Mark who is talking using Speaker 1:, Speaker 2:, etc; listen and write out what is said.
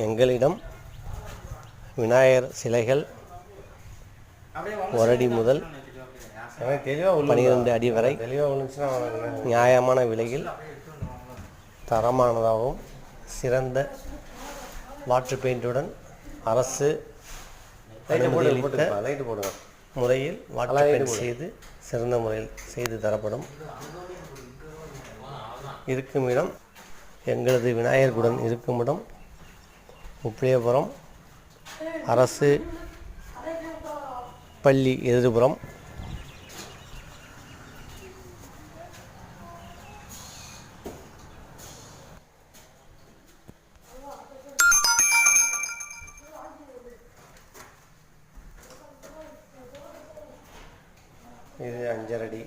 Speaker 1: எங்களிடம் விநாயகர் சிலைகள் 1 அடி முதல் 12 அடி வரை நியாயமான விலையில் தரமானதாகவும் சிறந்த வாட்டர் பெயிண்டுடன் அரசு முறையில் வாட்டர் பெயிண்ட் செய்து சிறந்த முறையில் செய்து தரப்படும். இருக்குமிடம் எங்களது விநாயகர் குடன் இருக்குமிடம் உப்பிலியபுரம் அரசு பள்ளி எதிர்புறம். இது 5.5 அடி.